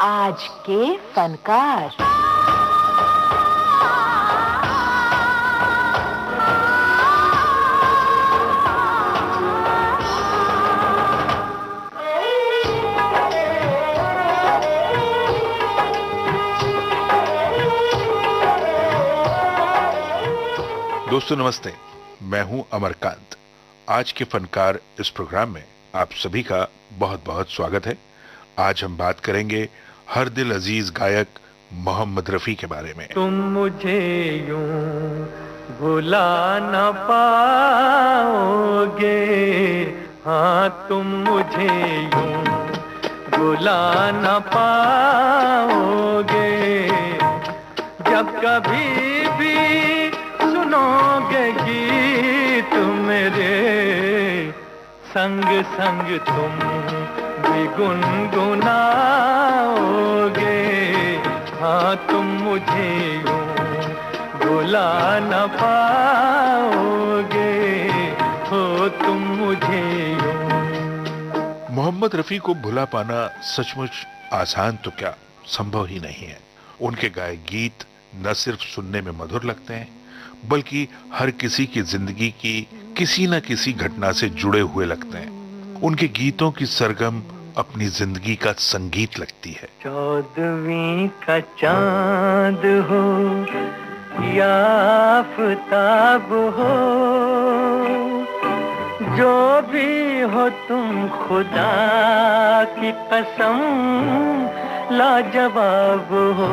आज के फनकार। दोस्तों नमस्ते, मैं हूं अमरकांत। आज के फनकार इस प्रोग्राम में आप सभी का बहुत बहुत स्वागत है। आज हम बात करेंगे हर दिल अजीज गायक मोहम्मद रफी के बारे में। तुम मुझे यूं भुला न पाओगे, हाँ तुम मुझे यूं भुला न पाओगे। जब कभी भी सुनोगे गीत मेरे, संग संग तुम भी गुनगुनाओगे। हाँ तुम मुझे यूं भुला न पाओगे, हो तुम मुझे यूं। मोहम्मद रफी को भुला पाना सचमुच आसान तो क्या, संभव ही नहीं है। उनके गाए गीत न सिर्फ सुनने में मधुर लगते हैं, बल्कि हर किसी की जिंदगी की किसी न किसी घटना से जुड़े हुए लगते हैं। उनके गीतों की सरगम अपनी जिंदगी का संगीत लगती है। 14वीं का चांद हो या आफताब हो, जो भी हो तुम खुदा की कसम लाजवाब हो।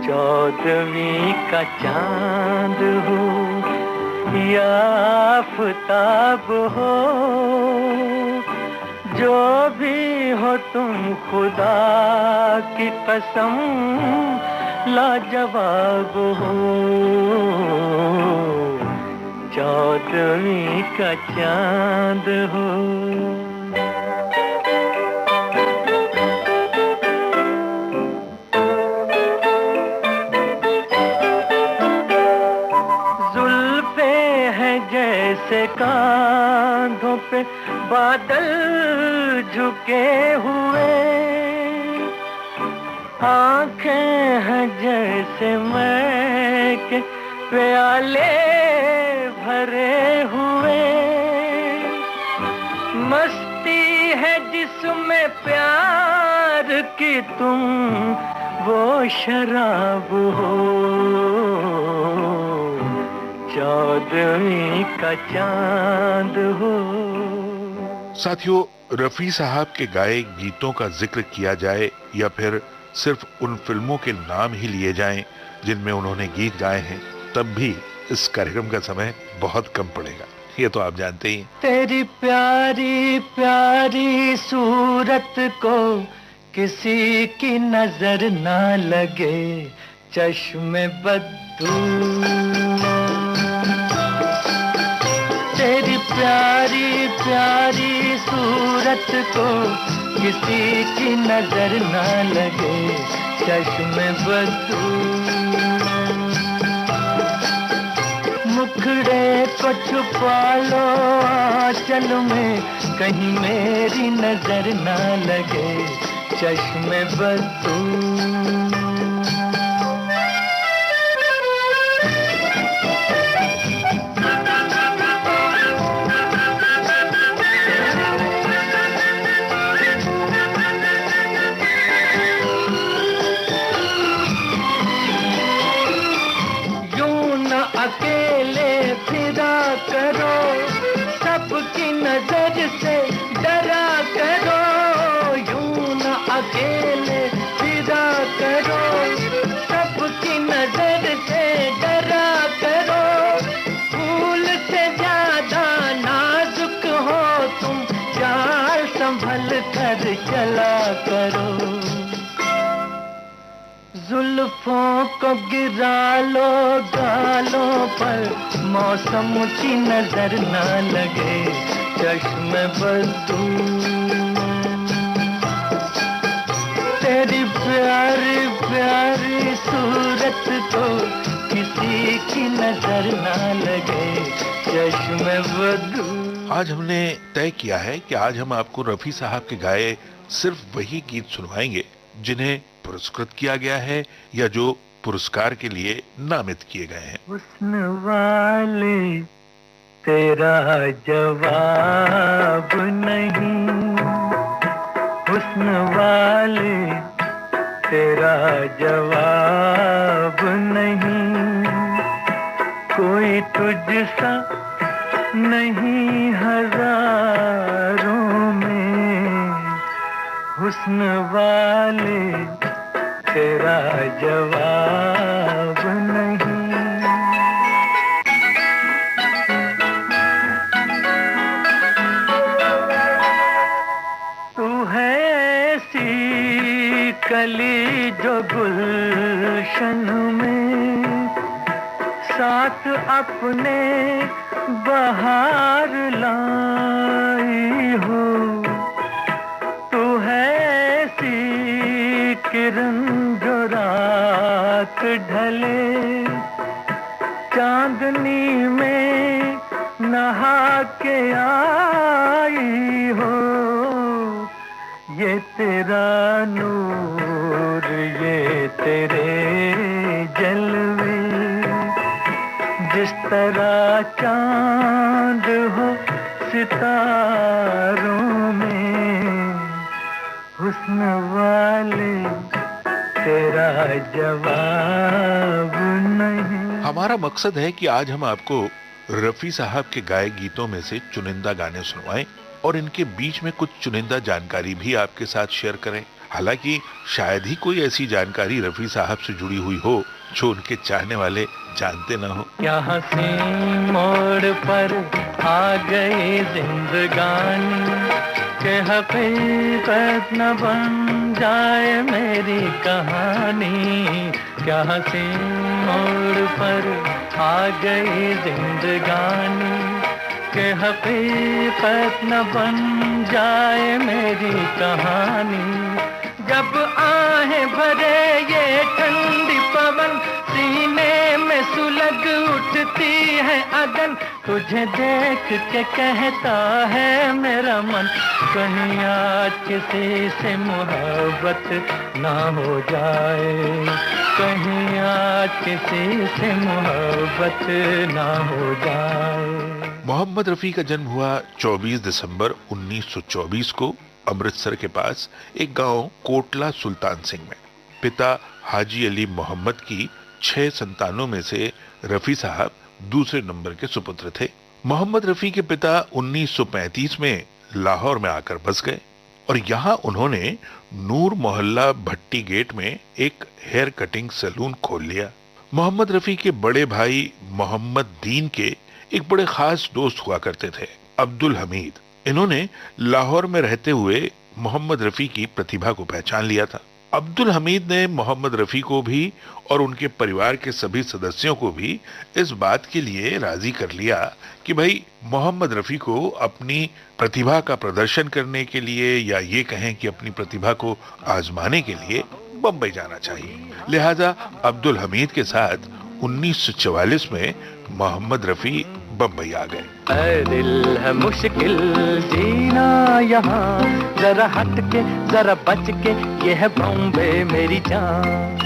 14वीं का चांद हो या आफताब हो, जो भी हो तुम खुदा की कसम लाजवाब हो। 14वीं का चांद हो। जैसे कांधों पे बादल झुके हुए, आंखें हैं जैसे मैं के प्याले भरे हुए। मस्ती है जिसमें प्यार की तुम वो शराब हो। 14वीं का चांद हो। साथियों, रफी साहब के गाए गीतों का जिक्र किया जाए या फिर सिर्फ उन फिल्मों के नाम ही लिए जाएं जिनमें उन्होंने गीत गाए हैं, तब भी इस कार्यक्रम का समय बहुत कम पड़ेगा, ये तो आप जानते ही। तेरी प्यारी प्यारी सूरत को किसी की नजर ना लगे, चश्मे बद्दू। तेरी प्यारी प्यारी सूरत को किसी की नजर ना लगे, चश्मे बद्दू। मुखड़े को छुपा लो आंचल में, कहीं मेरी नजर ना लगे, चश्मे बद्दू। अकेले फिरा करो, सबकी नजर से डरा करो। यूं न अकेले फिरा करो, सबकी नजर से डरा करो। फूल से ज्यादा नाजुक हो तुम, चाल संभल कर चला करो। जुल्फों को गिरा लो गालों पर, मौसम की नजर ना लगे, चश्मे बद्दू। तेरी प्यारी प्यारी सूरत को किसी की नजर ना लगे, चश्मे बद्दू। आज हमने तय किया है कि आज हम आपको रफी साहब के गाए सिर्फ वही गीत सुनवाएंगे जिन्हें पुरस्कृत किया गया है या जो पुरस्कार के लिए नामित किए गए हैं। हुस्न वाले तेरा जवाब नहीं, हुस्न वाले तेरा जवाब नहीं, कोई तुझसा नहीं हजारों में, हुस्न वाले तेरा जवाब नहीं। तू है ऐसी कली जो गुलशन में साथ अपने बहार लाई हो, तू है ऐसी किरण जो रात ढले चांदनी में नहा के आई हो, ये तेरा नूर ये तेरे जलवे, जिस तरह चांद हो सितारों में, हुस्न वाले तेरा जवाब नहीं। हमारा मकसद है कि आज हम आपको रफी साहब के गाए गीतों में से चुनिंदा गाने सुनवाएं और इनके बीच में कुछ चुनिंदा जानकारी भी आपके साथ शेयर करें। हालांकि शायद ही कोई ऐसी जानकारी रफी साहब से जुड़ी हुई हो जो उनके चाहने वाले जानते न हो। यहाँ से मोड़ पर आ गई जिंदगानी के हकीकत न बन जाए मेरी कहानी, क्या हंसी मोड़ पर आ गई जिंदगानी के हकीकत न बन जाए मेरी कहानी, जब आहें भरे ये ठंडी पवन सीने में सुलग उठती है अगन, तुझे देख के कहता है मेरा मन कहीं आज किसी से मोहब्बत ना हो जाए, कहीं आज किसी से मोहब्बत ना हो जाए। मोहम्मद रफी का जन्म हुआ 24 दिसंबर 1924 को अमृतसर के पास एक गांव कोटला सुल्तान सिंह में। पिता हाजी अली मोहम्मद की 6 संतानों में से रफी साहब दूसरे नंबर के सुपुत्र थे। मोहम्मद रफी के पिता 1935 में लाहौर में आकर बस गए और यहाँ उन्होंने नूर मोहल्ला भट्टी गेट में एक हेयर कटिंग सैलून खोल लिया। मोहम्मद रफी के बड़े भाई मोहम्मद दीन के एक बड़े खास दोस्त हुआ करते थे, अब्दुल हमीद। इन्होंने लाहौर में रहते हुए मोहम्मद रफी की प्रतिभा को पहचान लिया था। अब्दुल हमीद ने मोहम्मद रफी को भी और उनके परिवार के सभी सदस्यों को भी इस बात के लिए राजी कर लिया कि भाई मोहम्मद रफी को अपनी प्रतिभा का प्रदर्शन करने के लिए या ये कहें कि अपनी प्रतिभा को आजमाने के लिए बम्बई जाना चाहिए। लिहाजा अब्दुल हमीद के साथ 1944 में मोहम्मद रफी बम्बई आ गए। दिल है मुश्किल जीना यहाँ, जरा हट के जरा बच के, ये है बॉम्बे मेरी जान।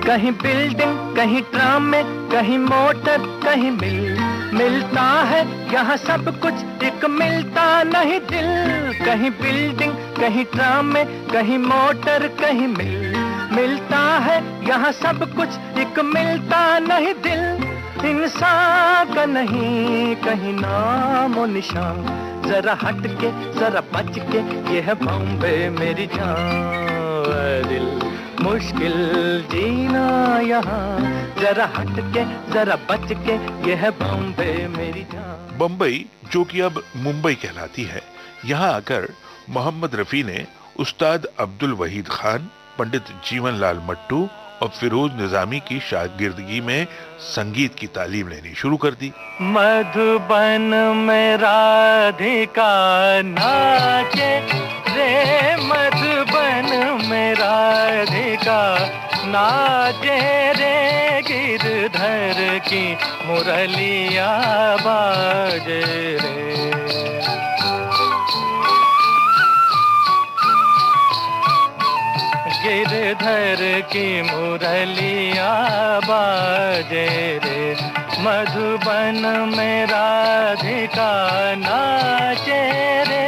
कहीं बिल्डिंग कहीं ट्राम में, कहीं मोटर कहीं मिलता है यहाँ सब कुछ, एक मिलता नहीं दिल। कहीं बिल्डिंग कहीं ट्राम में, कहीं मोटर कहीं मिलता है यहाँ सब कुछ, एक मिलता नहीं दिल। इंसान का नहीं कहीं नाम और निशान, जरा हट के जरा बच के, ये है बॉम्बे मेरी जान। दिल मुश्किल जीना यहाँ, जरा हट के जरा बच के, ये है बॉम्बे मेरी जान। बम्बई जो कि अब मुंबई कहलाती है, यहाँ आकर मोहम्मद रफी ने उस्ताद अब्दुल वहीद खान, पंडित जीवन लाल मट्टू और फिरोज निजामी की शागिर्दगी में संगीत की तालीम लेनी शुरू कर दी। मधुबन में राधिका नाचे रे, मधुबन में राधिका नाचे रे, गिरधर की मुरलिया बाजे रे। गिरधर की मुरलिया बाजे रे, मधुबन में राधिका नाचे रे।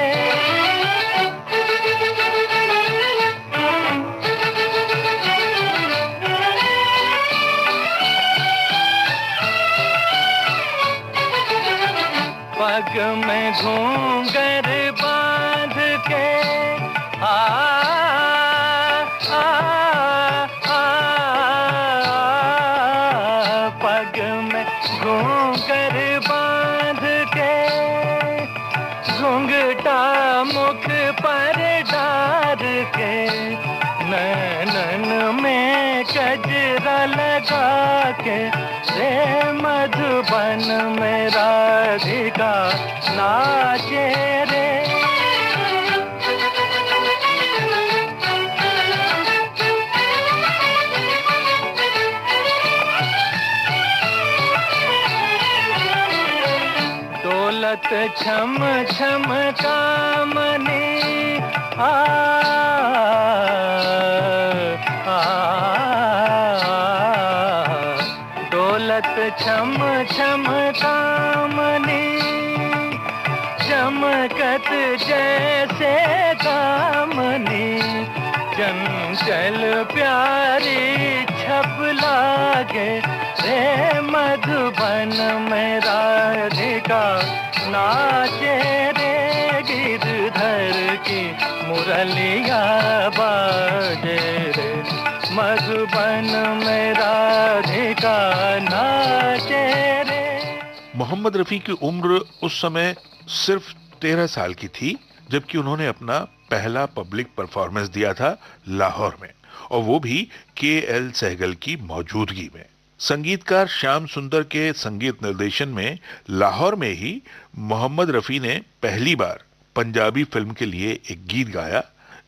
पग में घूंघर बांध के पग में घूंघर बांध के, घूंघटा मुख पर डार के, नैनन में गजरा लगा के रे, मधुबन में राधिका नाचे रे। दौलत छम छम कामनी दौलत छम छम कामनी, चमकत जैसे कामनी, चंचल प्यारी छप लागे रे, मधुबन में राधिका नाचे रे, गिरधर की मुरलिया बाजे रे, मधुबन में राधिका नाचे रे। मोहम्मद रफी की उम्र उस समय सिर्फ 13 साल की थी, जबकि उन्होंने अपना पहला पब्लिक परफॉर्मेंस दिया था लाहौर में, और वो भी के.एल. सहगल की मौजूदगी में। संगीतकार श्याम सुंदर के संगीत निर्देशन में लाहौर में ही मोहम्मद रफी ने पहली बार पंजाबी फिल्म के लिए एक गीत गाया।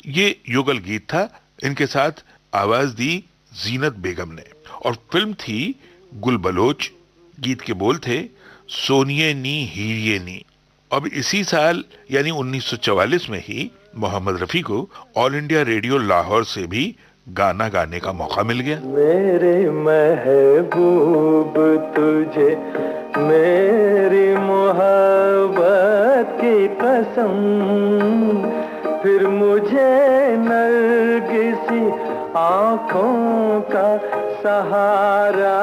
ये युगल गीत था। इनके साथ आवाज दी जीनत बेगम ने, और फिल्म थी गुल बलोच। गीत के बोल थे सोनिए नी हीरिये नी। अब इसी साल यानी 1944 में ही मोहम्मद रफी को ऑल इंडिया रेडियो लाहौर से भी गाना गाने का मौका मिल गया। मेरे महबूब तुझे मेरी मोहब्बत की कसम, फिर मुझे नरगिसी आँखों का सहारा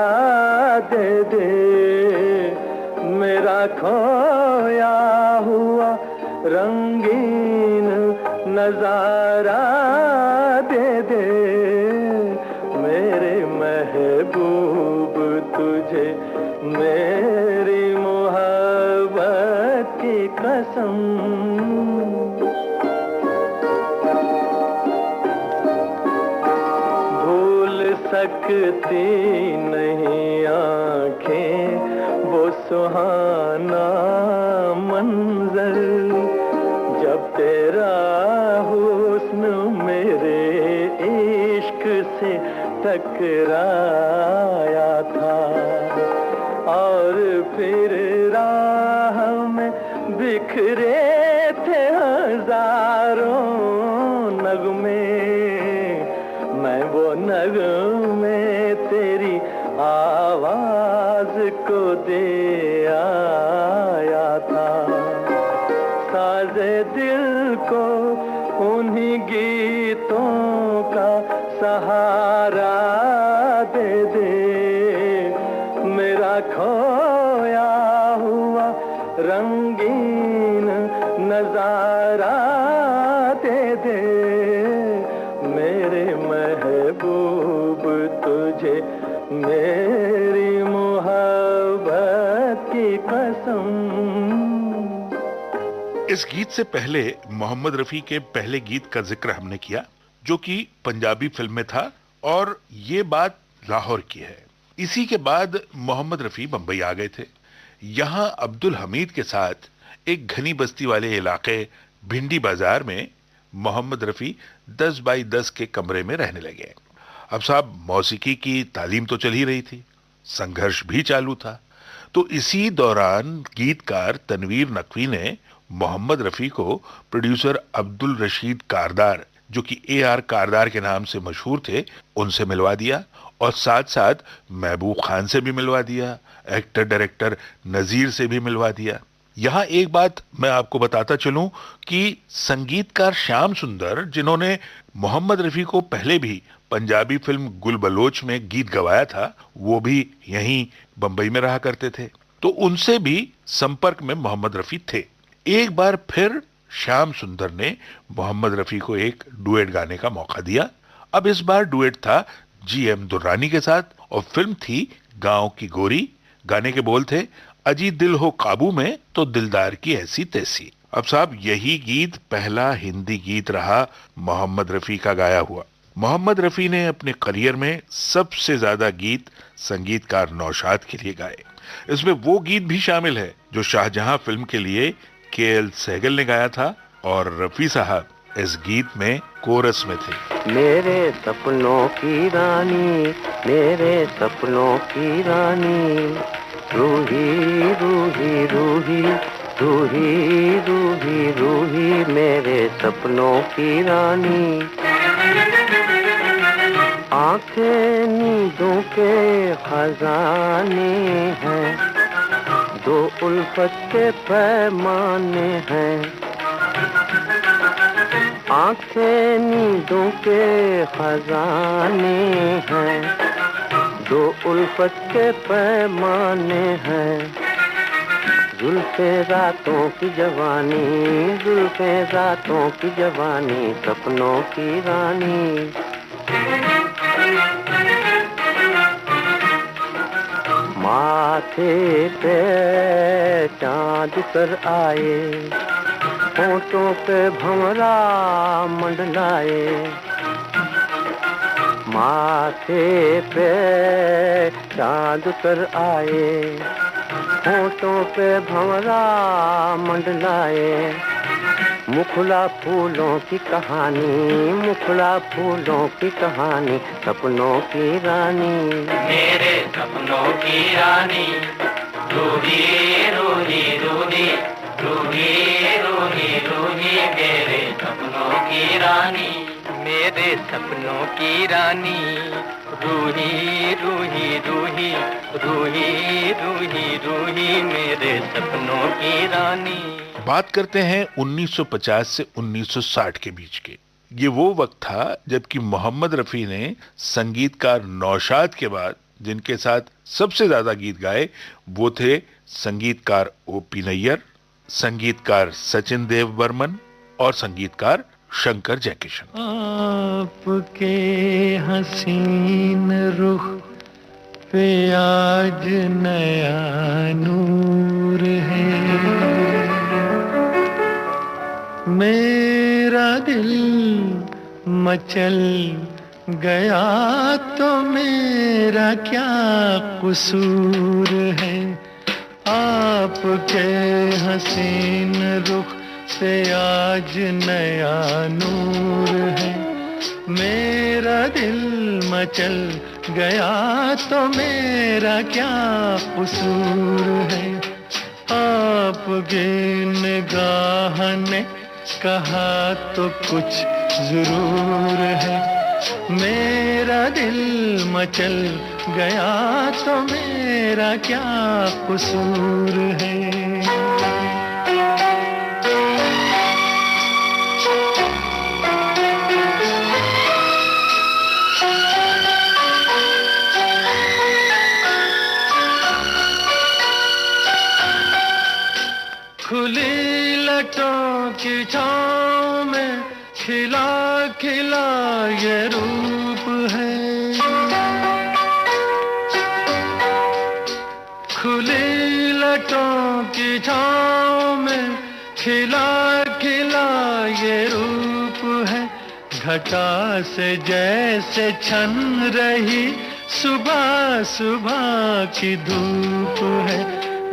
दे दे, मेरा खोया हुआ रंगीन नजारा दे दे, मेरे महबूब तुझे मेरी मोहब्बत की कसम। भूल सकती नहीं आँखें वो सुहाना मंजर, जब तेरा हुस्न मेरे इश्क से टकराया था, और फिर राह में बिखरे थे हजारों नगमे, मैं वो नगमे तेरी आवाज को दे आया था, साजे दिल को उन्हीं गीतों का सहारा दे दे, मेरा खोया हुआ रंगीन नजारा दे दे, मेरे महबूब तुझे मेरी मोहब्बत की कसम। इस गीत से पहले मोहम्मद रफी के पहले गीत का जिक्र हमने किया, जो कि पंजाबी फिल्म में था और ये बात लाहौर की है। इसी के बाद मोहम्मद रफी बंबई आ गए थे। यहां अब्दुल हमीद के साथ एक घनी बस्ती वाले इलाके भिंडी बाजार में मोहम्मद रफी 10 बाई 10 के कमरे में रहने लगे। अब साहब, मौसीकी की तालीम तो चल ही रही थी, संघर्ष भी चालू था। तो इसी दौरान गीतकार तनवीर नकवी ने मोहम्मद रफी को प्रोड्यूसर अब्दुल रशीद कारदार, जो कि AR कारदार के नाम से मशहूर थे, उनसे मिलवा दिया और साथ साथ महबूब खान से भी मिलवा दिया, एक्टर डायरेक्टर नजीर से भी मिलवा दिया। यहां एक बात मैं आपको बताता चलूं कि संगीतकार श्याम सुंदर, जिन्होंने मोहम्मद रफी को पहले भी पंजाबी फिल्म गुल बलोच में गीत गवाया था, वो भी यहीं बंबई में रहा करते थे। तो उनसे भी संपर्क में मोहम्मद रफी थे। एक बार फिर श्याम सुंदर ने मोहम्मद रफी को एक डुएट गाने का मौका दिया। अब इस बार डुएट था GM दुर्रानी के साथ और फिल्म थी गांव की गोरी। गाने के बोल थे, अजी दिल हो काबू में तो दिलदार की ऐसी तैसी। अब साहब, यही गीत पहला हिंदी गीत रहा मोहम्मद रफी का गाया हुआ। मोहम्मद रफी ने अपने करियर में सबसे ज्यादा गीत संगीतकार नौशाद के लिए गाए। इसमें वो गीत भी शामिल है जो शाहजहां फिल्म के लिए KL सहगल ने गाया था और रफी साहब इस गीत में कोरस में थे। मेरे सपनों की रानी, मेरे सपनों की रानी, रूही रूही रूही रूही रूही रूही, मेरे सपनों की रानी। आंखें नींदों के खजाने हैं, दो उल्फत के पैमाने हैं। आंखें नींदों के खजाने हैं, दो उल्फत के पैमाने हैं। जुल्फे रातों की जवानी, जुल्फे रातों की जवानी, सपनों की रानी। माथे पे चांद कर आए, होठों पे भंवरा मंडलाए। माथे पे चांद कर आए, होठों पे भंवरा मंडलाए। मुखला फूलों की कहानी, मुखला फूलों की कहानी, सपनों की रानी। मेरे सपनों की रानी, रूही रूही रूही रूही रूही रूही, मेरे सपनों की रानी। मेरे सपनों की रानी, रूही रूही रूही रूही रूही रूही, मेरे सपनों की रानी। बात करते हैं 1950 से 1960 के बीच के। ये वो वक्त था जबकि मोहम्मद रफी ने संगीतकार नौशाद के बाद जिनके साथ सबसे ज्यादा गीत गाए वो थे संगीतकार OP नैयर, संगीतकार सचिन देव बर्मन और संगीतकार शंकर जयकिशन। आपके हसीन रुख पे आज नया नूर है, मेरा दिल मचल गया तो मेरा क्या कसूर है। आपके हसीन रुख से आज नया नूर है, मेरा दिल मचल गया तो मेरा क्या कसूर है। आपकी निगाह ने कहा तो कुछ जरूर है, मेरा दिल मचल गया तो मेरा क्या कसूर है। खुली लटों की छाँव में खिला खिला ये रूप है, खुली लटों की छाँव में खिला खिला ये रूप है। घटा से जैसे छन रही सुबह सुबह की धूप है,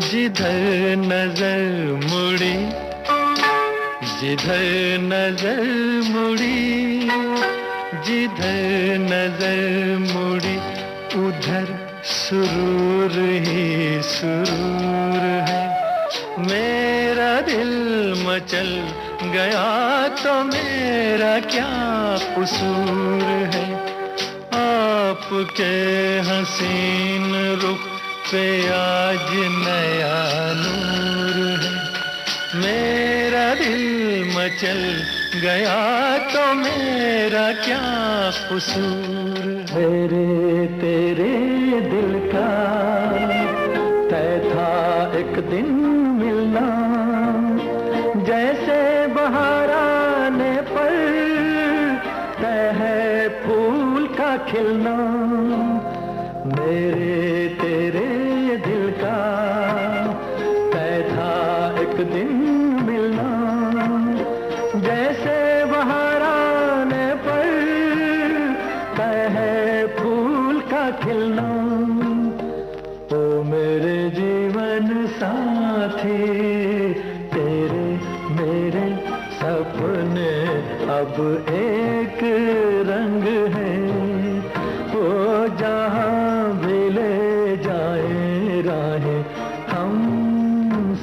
जिधर नजर मुड़ी, जिधर नजर मुड़ी, जिधर नजर मुड़ी, उधर सुरूर ही सुरूर है। मेरा दिल मचल गया तो मेरा क्या कसूर है, आपके हसीन रुख पे आज नया नूर है। मेरा दिल मचल गया तो मेरा क्या कसूर। मेरे तेरे दिल का तय था एक दिन मिलना, जैसे बहार आने पर तय है फूल का खिलना। मेरे तेरे दिल का तय था एक दिन मिलना, जैसे बहार आने पर तय है फूल का खिलना। ओ मेरे जीवन साथी, तेरे मेरे सपने अब एक रंग है, वो जहाँ भी ले जाए राहें हम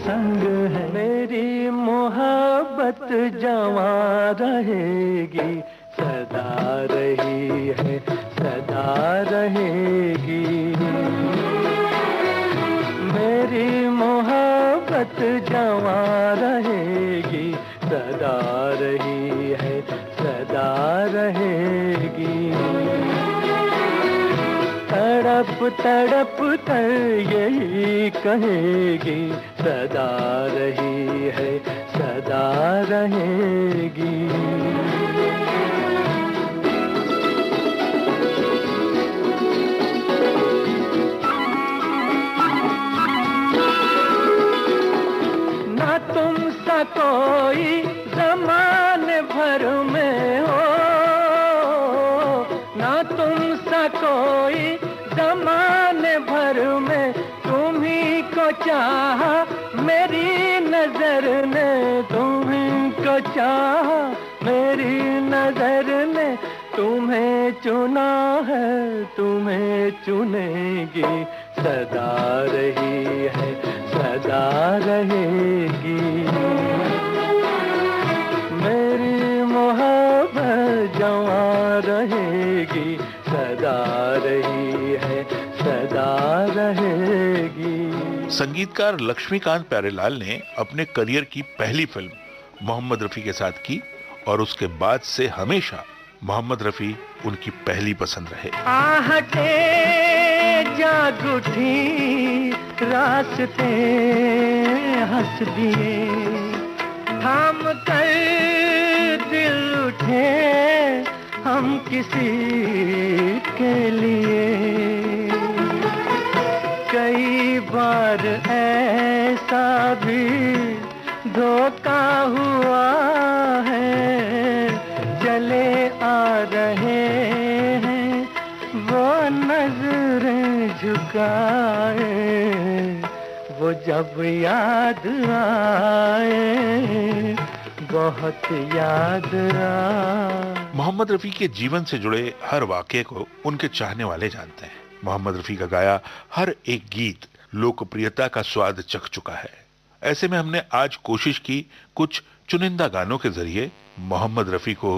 संग है। मेरी मोहब्बत जवां रहेगी, सदा रही है, सदा रहेगी। मेरी मोहब्बत जवां रहेगी, सदा रही है, सदा रहेगी। तड़प तड़प कर यही कहेगी, सदा रही है, सदा रहेगी। ना तुम सा कोई ज़माने भर में हो, ना तुम सा कोई ज़माने भर में, तुम्ही को चाहा मेरी नजर ने, तुम्ही को चाहा मेरी नजर ने। तुम्हें चुना है, तुम्हें चुनेगी, सदा रही है, सदा रहेगी। मेरी मोहब्बत जवां रहेगी, सदा रही है, सदा रहेगी। संगीतकार लक्ष्मीकांत प्यारेलाल ने अपने करियर की पहली फिल्म मोहम्मद रफी के साथ की और उसके बाद से हमेशा मोहम्मद रफी उनकी पहली पसंद रहे। आहटे जाग उठी, रास्ते हंस दिए, थाम कर दिल उठे हम किसी के लिए। कई बार ऐसा भी धोखा हुआ है, चले आ रहे हैं वो नजरें झुकाए, वो जब याद आए बहुत याद आए। मोहम्मद रफी के जीवन से जुड़े हर वाकये को उनके चाहने वाले जानते हैं। मोहम्मद रफी का गाया हर एक गीत लोकप्रियता का स्वाद चख चुका है। ऐसे में हमने आज कोशिश की कुछ चुनिंदा गानों के जरिए मोहम्मद रफी को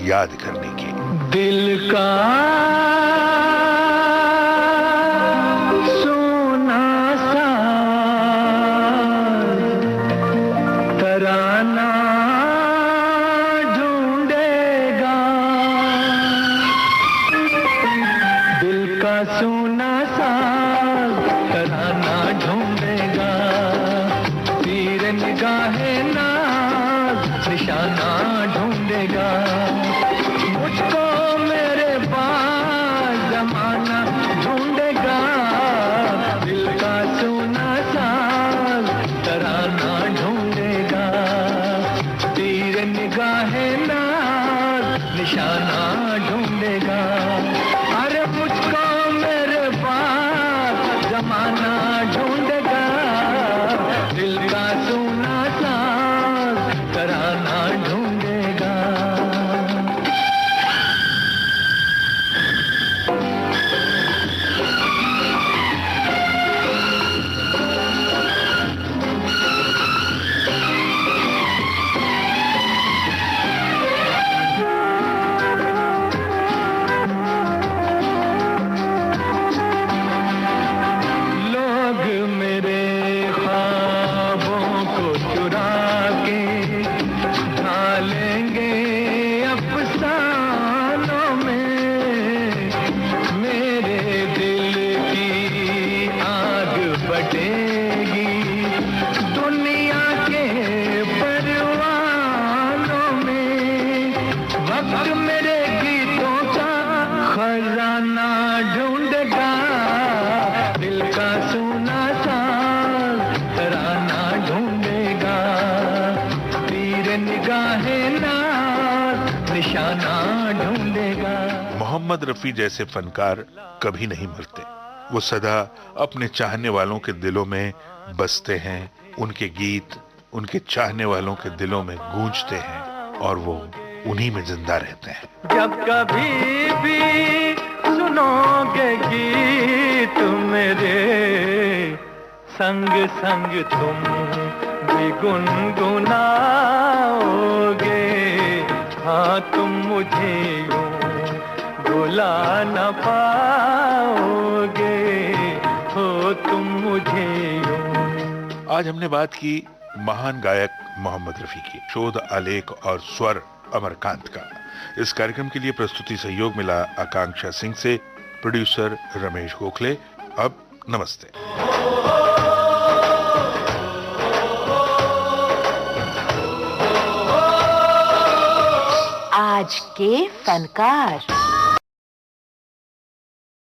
याद करने की। दिल का सोना सा तराना ढूंढेगा, दिल का सोना सा तराना ढूंढेगा, तीर निगाहे नाज निशाना ढूंढेगा। मुझको मेरे पास जमाना ढूंढेगा, दिल का सोना साज तराना ढूंढेगा, तीर निगाहे नाज निशाना निशाना ढूंढेगा, दिल का सोना साज तराना ढूंढेगा, तीर निगाहें नाज निशाना ढूंढेगा। मोहम्मद रफी जैसे फनकार कभी नहीं मरते। वो सदा अपने चाहने वालों के दिलों में बसते हैं, उनके गीत उनके चाहने वालों के दिलों में गूंजते हैं और वो उन्हीं में जिंदा रहते हैं। जब कभी भी सुनोगे गीत मेरे, संग संग तुम भी गुनगुनाओगे। हाँ तुम मुझे यूं भुला न पाओगे, हो तुम मुझे यूं। आज हमने बात की महान गायक मोहम्मद रफी की, शोध आलेख और स्वर अमरकांत का। इस कार्यक्रम के लिए प्रस्तुति सहयोग मिला आकांक्षा सिंह से, प्रोड्यूसर रमेश गोखले। अब नमस्ते। आज के फनकार।